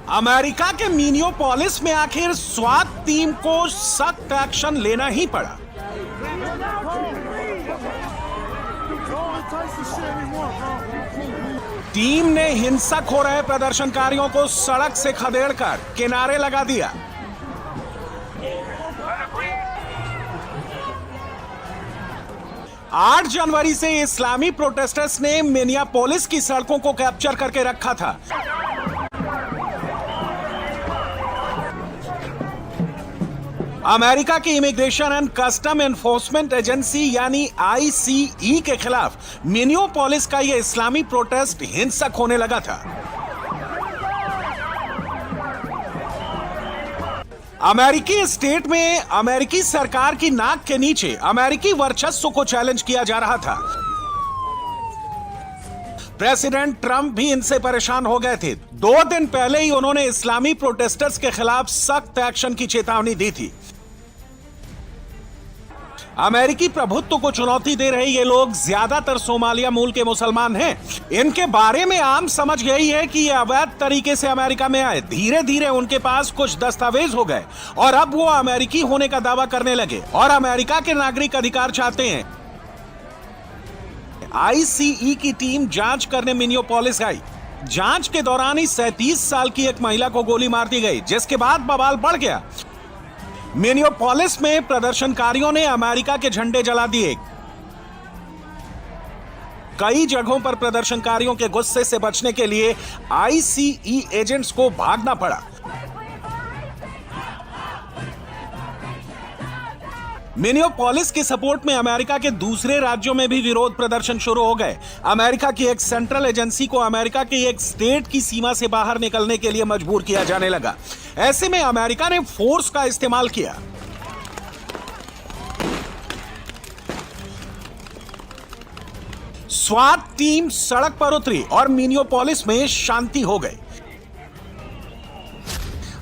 America के मिनियोपोलिस में आखिर स्वात टीम को सख्त एक्शन लेना ही पड़ा। टीम ने हिंसक हो रहे प्रदर्शनकारियों को सड़क से खदेड़कर किनारे लगा दिया। आठ जनवरी से इस्लामी प्रोटेस्टर्स ने मिनियापोलिस की सड़कों को कैप्चर करके रखा था। अमेरिका की immigration and custom enforcement agency यानी आईसीई के खिलाफ मिनियोपोलिस का यह इस्लामी प्रोटेस्ट हिंसक होने लगा था। अमेरिकी स्टेट में अमेरिकी सरकार की नाक के नीचे अमेरिकी वर्चस्व को चैलेंज किया जा रहा था। प्रेसिडेंट ट्रंप भी इनसे परेशान हो गए थे। 2 दिन पहले ही उन्होंने इस्लामी प्रोटेस्टर्स के खिलाफ सख्त एक्शन की चेतावनी दी थी। अमेरिकी प्रभुत्व को चुनौती दे रहे ये लोग ज्यादातर सोमालिया मूल के मुसलमान हैं। इनके बारे में आम समझ यही है कि ये अवैध तरीके से अमेरिका में आए। धीरे धीरे उनके पास कुछ दस्तावेज हो गए और अब वो अमेरिकी होने का दावा करने लगे और अमेरिका के नागरिक अधिकार चाहते हैं। आईसीई की टीम जांच करने मिनियोपोलिस आई। जांच के दौरान ही 37 साल की एक महिला को गोली मार दी गई, जिसके बाद बवाल बढ़ गया। मिनियोपोलिस में प्रदर्शनकारियों ने अमेरिका के झंडे जला दिए। कई जगहों पर प्रदर्शनकारियों के गुस्से से बचने के लिए आईसीई एजेंट्स को भागना पड़ा। मिनियोपोलिस के सपोर्ट में अमेरिका के दूसरे राज्यों में भी विरोध प्रदर्शन शुरू हो गए। अमेरिका की एक सेंट्रल एजेंसी को अमेरिका के एक स्टेट की सीमा से बाहर निकलने के लिए मजबूर किया जाने लगा। ऐसे में अमेरिका ने फोर्स का इस्तेमाल किया। स्वात टीम सड़क पर उतरी और मिनियोपोलिस में शांति हो गई।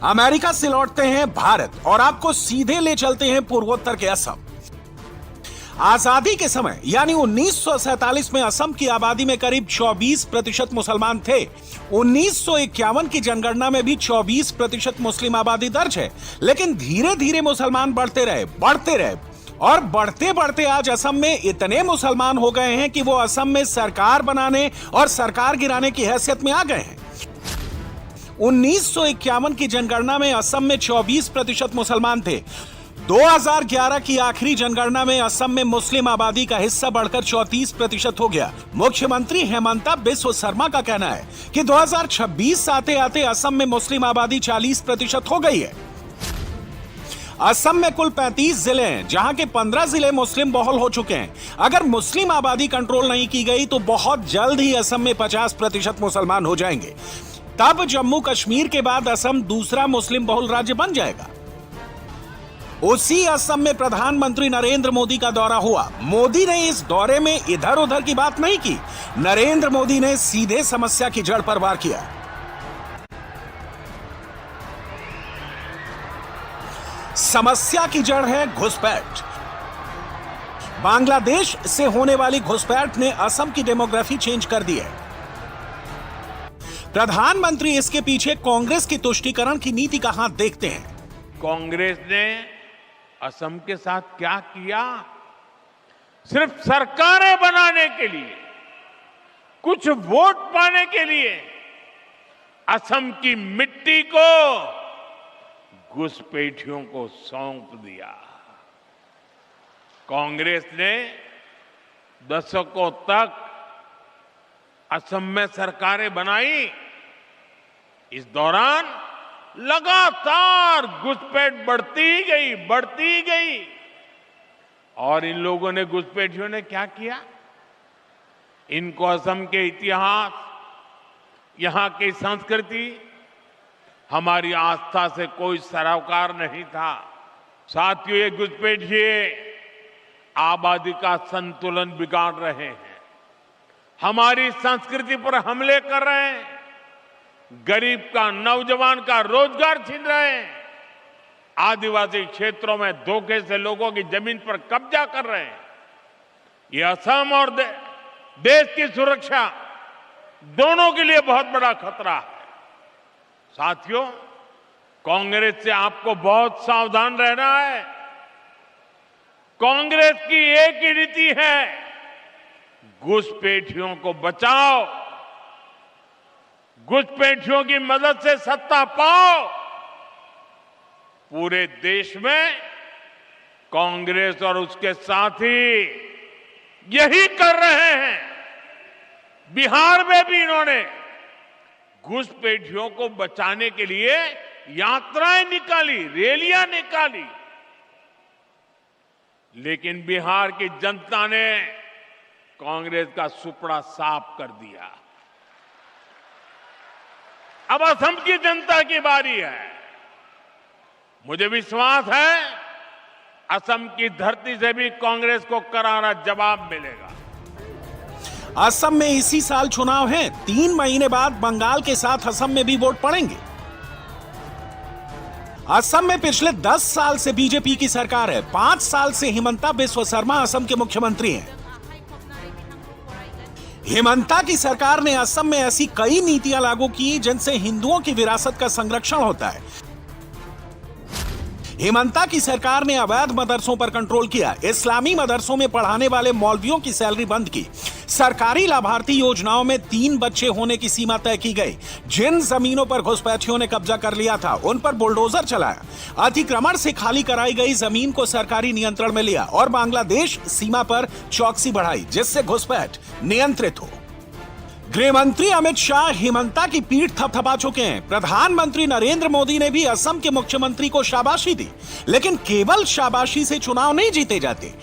अमेरिका से लौटते हैं भारत और आपको सीधे ले चलते हैं पूर्वोत्तर के असम। आजादी के समय यानी 1947 में असम की आबादी में करीब 24% मुसलमान थे। 1951 की जनगणना में भी 24% मुस्लिम आबादी दर्ज है। लेकिन धीरे धीरे मुसलमान बढ़ते रहे और बढ़ते बढ़ते आज असम में इतने मुसलमान हो गए हैं कि वो असम में सरकार बनाने और सरकार गिराने की हैसियत में आ गए हैं। 1951 की जनगणना में असम में 24% मुसलमान थे। 2011 की आखिरी जनगणना में असम में मुस्लिम आबादी का हिस्सा बढ़कर 34% हो गया। मुख्यमंत्री हेमंता बिस्व शर्मा का कहना है कि 2026 आते आते असम में मुस्लिम आबादी 40% हो गई है। असम में कुल 35 जिले हैं, जहां के 15 जिले मुस्लिम बहुल हो चुके हैं। अगर मुस्लिम आबादी कंट्रोल नहीं की गई तो बहुत जल्द ही असम में 50% मुसलमान हो जाएंगे। तब जम्मू कश्मीर के बाद असम दूसरा मुस्लिम बहुल राज्य बन जाएगा। उसी असम में प्रधानमंत्री नरेंद्र मोदी का दौरा हुआ। मोदी ने इस दौरे में इधर उधर की बात नहीं की। नरेंद्र मोदी ने सीधे समस्या की जड़ पर वार किया। समस्या की जड़ है घुसपैठ। बांग्लादेश से होने वाली घुसपैठ ने असम की डेमोग्राफी चेंज कर दी है। प्रधानमंत्री इसके पीछे कांग्रेस की तुष्टीकरण की नीति का हाथ देखते हैं। कांग्रेस ने असम के साथ क्या किया? सिर्फ सरकारें बनाने के लिए, कुछ वोट पाने के लिए असम की मिट्टी को घुसपैठियों को सौंप दिया। कांग्रेस ने दशकों तक असम में सरकारें बनाई। इस दौरान लगातार घुसपैठ बढ़ती गई और इन लोगों ने, घुसपैठियों ने क्या किया? इनको असम के इतिहास, यहां की संस्कृति, हमारी आस्था से कोई सरोकार नहीं था। साथियों, ये घुसपैठिए आबादी का संतुलन बिगाड़ रहे हैं, हमारी संस्कृति पर हमले कर रहे हैं, गरीब का, नौजवान का रोजगार छीन रहे हैं, आदिवासी क्षेत्रों में धोखे से लोगों की जमीन पर कब्जा कर रहे हैं। ये असम और देश की सुरक्षा दोनों के लिए बहुत बड़ा खतरा है। साथियों, कांग्रेस से आपको बहुत सावधान रहना है। कांग्रेस की एक ही नीति है, घुसपैठियों को बचाओ, घुसपैठियों की मदद से सत्ता पाओ। पूरे देश में कांग्रेस और उसके साथी यही कर रहे हैं। बिहार में भी इन्होंने घुसपैठियों को बचाने के लिए यात्राएं निकाली, रैलियां निकाली, लेकिन बिहार की जनता ने कांग्रेस का सुपड़ा साफ कर दिया। अब असम की जनता की बारी है। मुझे विश्वास है असम की धरती से भी कांग्रेस को करारा जवाब मिलेगा। असम में इसी साल चुनाव हैं। 3 महीने बाद बंगाल के साथ असम में भी वोट पड़ेंगे। असम में पिछले 10 साल से बीजेपी की सरकार है। 5 साल से हिमंता बिस्वा शर्मा असम के मुख्यमंत्री हैं। हिमंता की सरकार ने असम में ऐसी कई नीतियां लागू की जिनसे हिंदुओं की विरासत का संरक्षण होता है। हिमंता की सरकार ने अवैध मदरसों पर कंट्रोल किया, इस्लामी मदरसों में पढ़ाने वाले मौलवियों की सैलरी बंद की, सरकारी लाभार्थी योजनाओं में 3 बच्चे होने की सीमा तय की गई। जिन जमीनों पर घुसपैठियों ने कब्जा कर लिया था उन पर बुलडोजर चलाया, अतिक्रमण से खाली कराई गई जमीन को सरकारी नियंत्रण में लिया और बांग्लादेश सीमा पर चौकसी बढ़ाई जिससे घुसपैठ नियंत्रित हो। गृह मंत्री अमित शाह हिमंता की पीठ थपथपा चुके हैं। प्रधानमंत्री नरेंद्र मोदी ने भी असम के मुख्यमंत्री को शाबाशी दी, लेकिन केवल शाबाशी से चुनाव नहीं जीते जाते।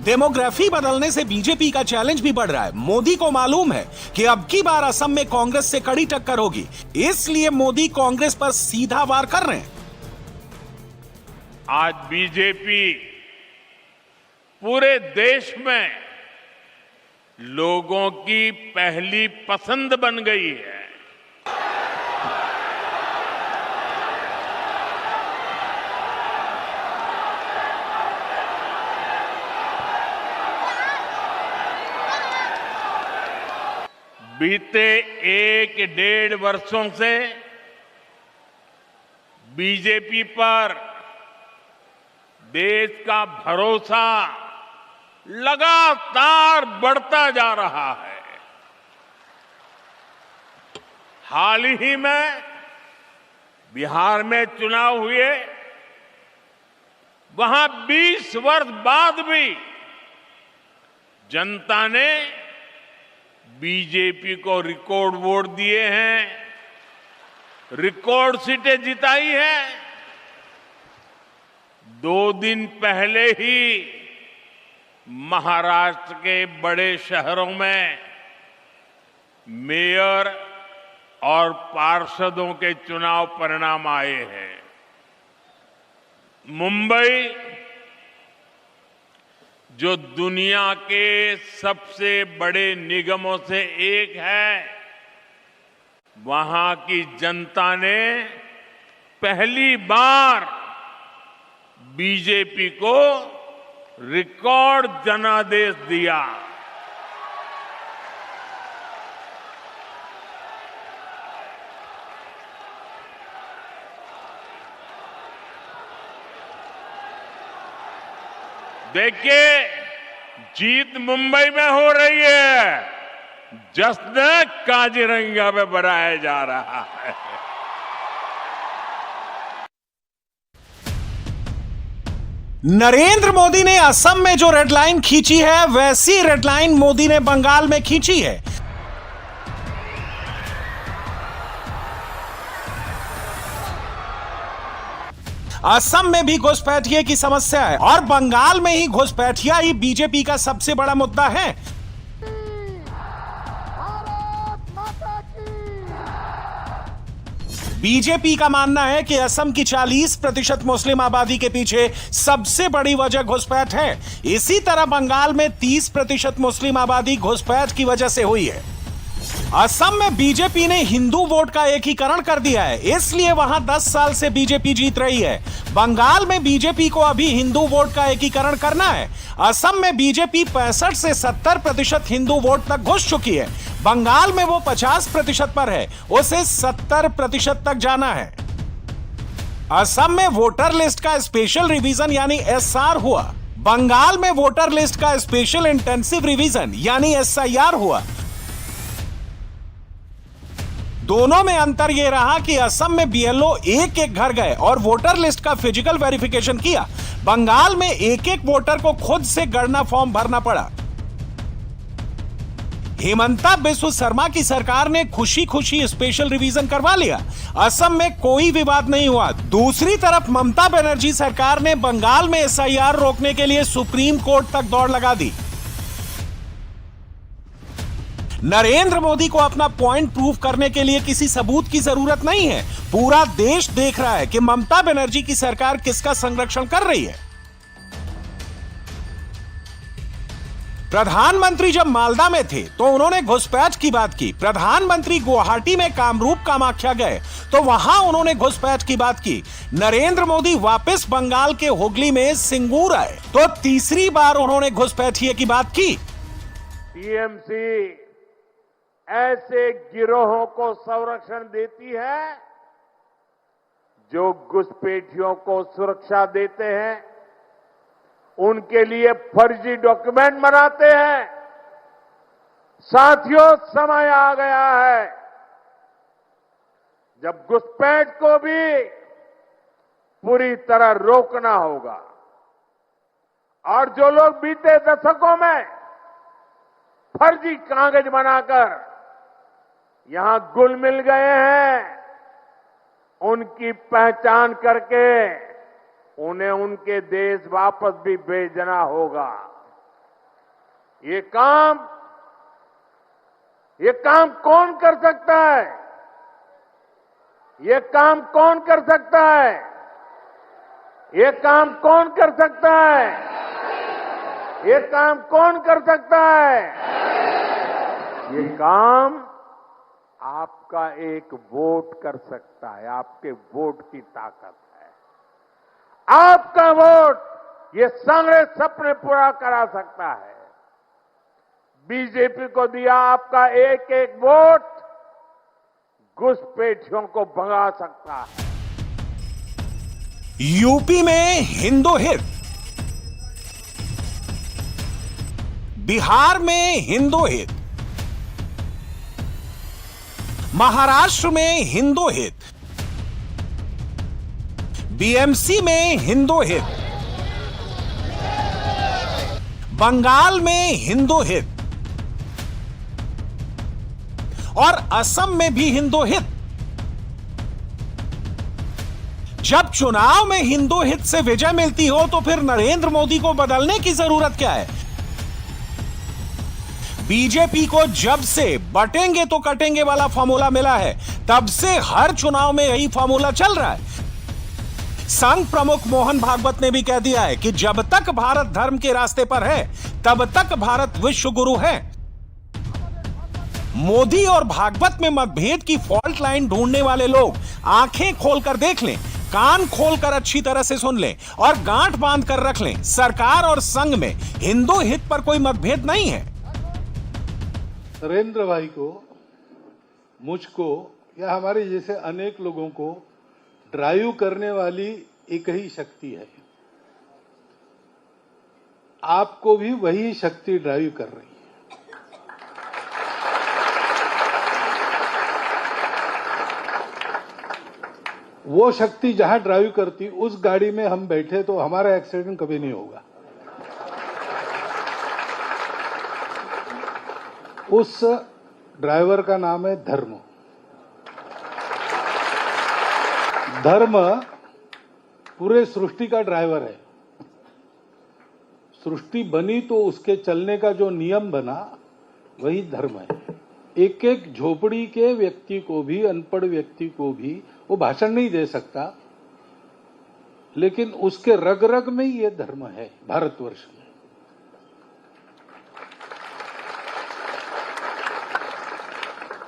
डेमोग्राफी बदलने से बीजेपी का चैलेंज भी बढ़ रहा है। मोदी को मालूम है कि अब की बार असम में कांग्रेस से कड़ी टक्कर होगी, इसलिए मोदी कांग्रेस पर सीधा वार कर रहे हैं। आज बीजेपी पूरे देश में लोगों की पहली पसंद बन गई है। बीते 1-1.5 वर्षों से बीजेपी पर देश का भरोसा लगातार बढ़ता जा रहा है। हाल ही में बिहार में चुनाव हुए, वहां 20 वर्ष बाद भी जनता ने बीजेपी को रिकॉर्ड वोट दिए हैं, रिकॉर्ड सीटें जिताई है। 2 दिन पहले ही महाराष्ट्र के बड़े शहरों में मेयर और पार्षदों के चुनाव परिणाम आए हैं। मुंबई, जो दुनिया के सबसे बड़े निगमों से एक है, वहां की जनता ने पहली बार बीजेपी को रिकॉर्ड जनादेश दिया। देखिए, जीत मुंबई में हो रही है, जश्न काजीरंगा में मनाया जा रहा है। नरेंद्र मोदी ने असम में जो रेड लाइन खींची है, वैसी रेड लाइन मोदी ने बंगाल में खींची है। असम में भी घुसपैठिये की समस्या है और बंगाल में ही घुसपैठिया ही बीजेपी का सबसे बड़ा मुद्दा है। बीजेपी का मानना है कि असम की 40% मुस्लिम आबादी के पीछे सबसे बड़ी वजह घुसपैठ है। इसी तरह बंगाल में 30% मुस्लिम आबादी घुसपैठ की वजह से हुई है। असम में बीजेपी ने हिंदू वोट का एकीकरण कर दिया है, इसलिए वहां 10 साल से बीजेपी जीत रही है। बंगाल में बीजेपी को अभी हिंदू वोट का एकीकरण करना है। असम में बीजेपी 65 से 70% हिंदू वोट तक घुस चुकी है। बंगाल में वो 50% पर है, उसे 70% तक जाना है। असम में वोटर लिस्ट का स्पेशल रिवीजन यानी एसआर हुआ। बंगाल में वोटर लिस्ट का स्पेशल इंटेंसिव रिवीजन यानी एसआईआर हुआ। दोनों में अंतर यह रहा कि असम में बीएलओ एक एक घर गए और वोटर लिस्ट का फिजिकल वेरिफिकेशन किया। बंगाल में एक एक वोटर को खुद से गणना फॉर्म भरना पड़ा। हेमंता बिस्व शर्मा की सरकार ने खुशी खुशी स्पेशल रिवीजन करवा लिया। असम में कोई विवाद नहीं हुआ। दूसरी तरफ ममता बनर्जी सरकार ने बंगाल में एसआईआर रोकने के लिए सुप्रीम कोर्ट तक दौड़ लगा दी। नरेंद्र मोदी को अपना पॉइंट प्रूव करने के लिए किसी सबूत की जरूरत नहीं है। पूरा देश देख रहा है कि ममता बनर्जी की सरकार किसका संरक्षण कर रही है। प्रधानमंत्री जब मालदा में थे तो उन्होंने घुसपैठ की बात की। प्रधानमंत्री गुवाहाटी में कामरूप कामाख्या गए तो वहां उन्होंने घुसपैठ की बात की। नरेंद्र मोदी वापस बंगाल के हुगली में सिंगूर आए तो तीसरी बार उन्होंने घुसपैठिए की बात की। टीएमसी ऐसे गिरोहों को संरक्षण देती है जो घुसपैठियों को सुरक्षा देते हैं, उनके लिए फर्जी डॉक्यूमेंट बनाते हैं। साथियों, समय आ गया है जब घुसपैठ को भी पूरी तरह रोकना होगा। और जो लोग बीते दशकों में फर्जी कागज बनाकर यहां घुल मिल गए हैं, उनकी पहचान करके उन्हें उनके देश वापस भी भेजना होगा। ये काम कौन कर सकता है? ये काम कौन कर सकता है? ये काम कौन कर सकता है? ये काम कौन कर सकता है? ये काम आपका एक वोट कर सकता है। आपके वोट की ताकत है। आपका वोट ये सारे सपने पूरा करा सकता है। बीजेपी को दिया आपका एक एक वोट घुसपैठियों को भगा सकता है। यूपी में हिंदू हित, बिहार में हिंदू हित, महाराष्ट्र में हिंदू हित, बीएमसी में हिंदू हित, बंगाल में हिंदू हित और असम में भी हिंदू हित। जब चुनाव में हिंदू हित से विजय मिलती हो तो फिर नरेंद्र मोदी को बदलने की जरूरत क्या है? बीजेपी को जब से बटेंगे तो कटेंगे वाला फॉर्मूला मिला है, तब से हर चुनाव में यही फॉर्मूला चल रहा है। संघ प्रमुख मोहन भागवत ने भी कह दिया है कि जब तक भारत धर्म के रास्ते पर है, तब तक भारत विश्व गुरु है। मोदी और भागवत में मतभेद की फॉल्ट लाइन ढूंढने वाले लोग आंखें खोलकर देख लें, कान खोलकर अच्छी तरह से सुन लें और गांठ बांध कर रख लें। सरकार और संघ में हिंदू हित पर कोई मतभेद नहीं है। नरेंद्र भाई को, मुझको या हमारे जैसे अनेक लोगों को ड्राइव करने वाली एक ही शक्ति है। आपको भी वही शक्ति ड्राइव कर रही है। वो शक्ति जहां ड्राइव करती, उस गाड़ी में हम बैठे तो हमारा एक्सीडेंट कभी नहीं होगा। उस ड्राइवर का नाम है धर्म। धर्म पूरे सृष्टि का ड्राइवर है। सृष्टि बनी तो उसके चलने का जो नियम बना वही धर्म है। एक एक झोपड़ी के व्यक्ति को भी, अनपढ़ व्यक्ति को भी वो भाषण नहीं दे सकता, लेकिन उसके रग रग में ये धर्म है। भारतवर्ष में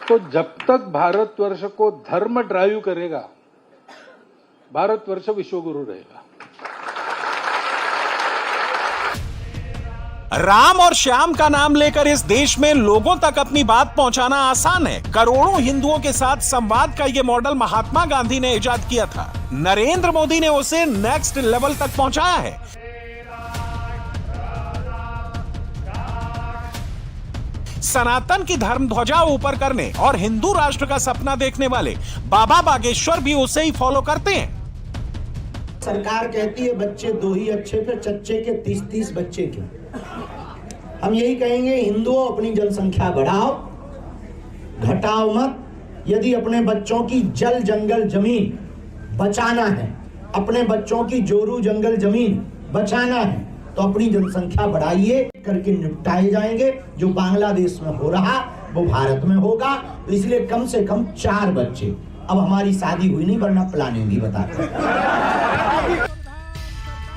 तो जब तक भारतवर्ष को धर्म ड्राइव करेगा, भारतवर्ष विश्वगुरु रहेगा। राम और श्याम का नाम लेकर इस देश में लोगों तक अपनी बात पहुंचाना आसान है। करोड़ों हिंदुओं के साथ संवाद का यह मॉडल महात्मा गांधी ने इजाद किया था। नरेंद्र मोदी ने उसे नेक्स्ट लेवल तक पहुंचाया है। सनातन की धर्म ध्वजा ऊपर करने और हिंदू राष्ट्र का सपना देखने वाले बाबा बागेश्वर भी उसे ही फॉलो करते हैं। सरकार कहती है बच्चे 2 ही अच्छे थे, चच्चे के 30-30 बच्चे के। हम यही कहेंगे, हिंदुओं अपनी जनसंख्या बढ़ाओ, घटाओ मत। यदि अपने बच्चों की जल जंगल जमीन बचाना है, अपने बच्चों की जोरू जंगल जमीन बचाना है, तो अपनी जनसंख्या बढ़ाइए, करके निपटाए जाएंगे। जो बांग्लादेश में हो रहा वो भारत में होगा। तो इसलिए कम से कम 4 बच्चे। अब हमारी शादी हुई नहीं, वरना प्लानिंग भी बताते।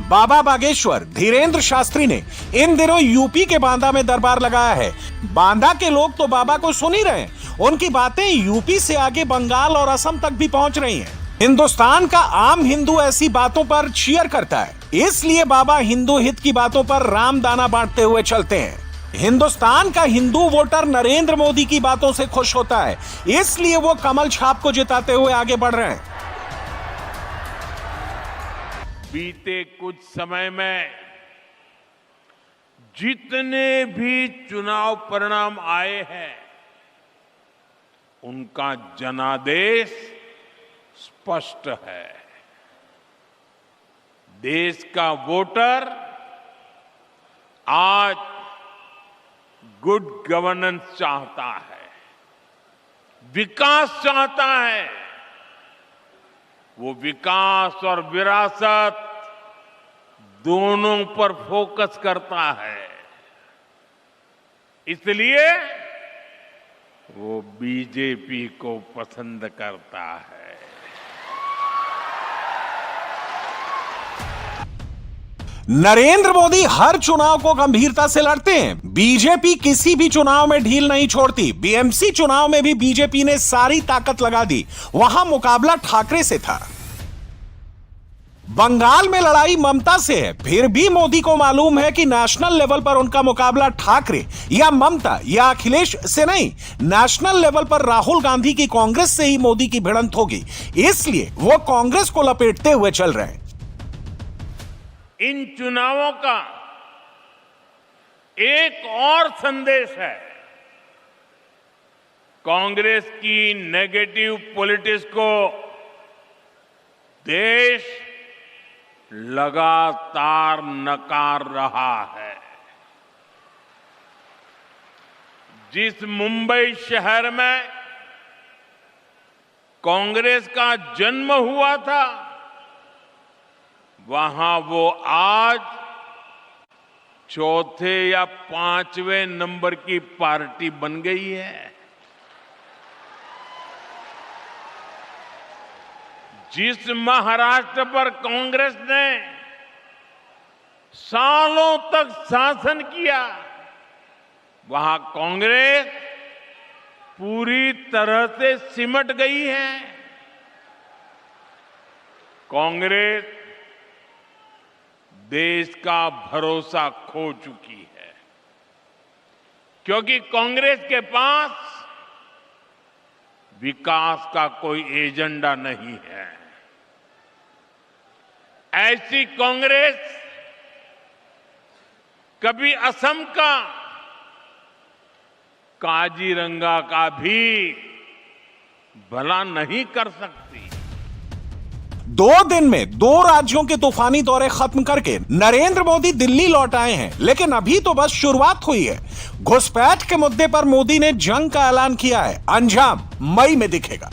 बाबा बागेश्वर धीरेन्द्र शास्त्री ने इन दिनों यूपी के बांदा में दरबार लगाया है। बांदा के लोग तो बाबा को सुन ही रहे हैं। उनकी बातें यूपी से आगे बंगाल और असम तक भी पहुंच रही हैं। हिंदुस्तान का आम हिंदू ऐसी बातों पर चीयर करता है, इसलिए बाबा हिंदू हित की बातों पर रामदाना बांटते हुए चलते हैं। हिंदुस्तान का हिंदू वोटर नरेंद्र मोदी की बातों से खुश होता है, इसलिए वो कमल छाप को जिताते हुए आगे बढ़ रहे हैं। बीते कुछ समय में जितने भी चुनाव परिणाम आए हैं, उनका जनादेश स्पष्ट है। देश का वोटर आज गुड गवर्नेंस चाहता है, विकास चाहता है। वो विकास और विरासत दोनों पर फोकस करता है, इसलिए वो बीजेपी को पसंद करता है। नरेंद्र मोदी हर चुनाव को गंभीरता से लड़ते हैं। बीजेपी किसी भी चुनाव में ढील नहीं छोड़ती। बीएमसी चुनाव में भी बीजेपी ने सारी ताकत लगा दी। वहां मुकाबला ठाकरे से था। बंगाल में लड़ाई ममता से है, फिर भी मोदी को मालूम है कि नेशनल लेवल पर उनका मुकाबला ठाकरे या ममता या अखिलेश से नहीं, नेशनल लेवल पर राहुल गांधी की कांग्रेस से ही मोदी की भिड़ंत होगी। इसलिए वो कांग्रेस को लपेटते हुए चल रहे हैं। इन चुनावों का एक और संदेश है। कांग्रेस की नेगेटिव पॉलिटिक्स को देश लगातार नकार रहा है। जिस मुंबई शहर में कांग्रेस का जन्म हुआ था, वहां वो आज 4थे या 5वें नंबर की पार्टी बन गई है। जिस महाराष्ट्र पर कांग्रेस ने सालों तक शासन किया, वहां कांग्रेस पूरी तरह से सिमट गई है। कांग्रेस देश का भरोसा खो चुकी है, क्योंकि कांग्रेस के पास विकास का कोई एजेंडा नहीं है। ऐसी कांग्रेस कभी असम का काजीरंगा का भी भला नहीं कर सकती। 2 दिन में 2 राज्यों के तूफानी दौरे खत्म करके नरेंद्र मोदी दिल्ली लौट आए हैं, लेकिन अभी तो बस शुरुआत हुई है। घुसपैठ के मुद्दे पर मोदी ने जंग का ऐलान किया है। अंजाम मई में दिखेगा।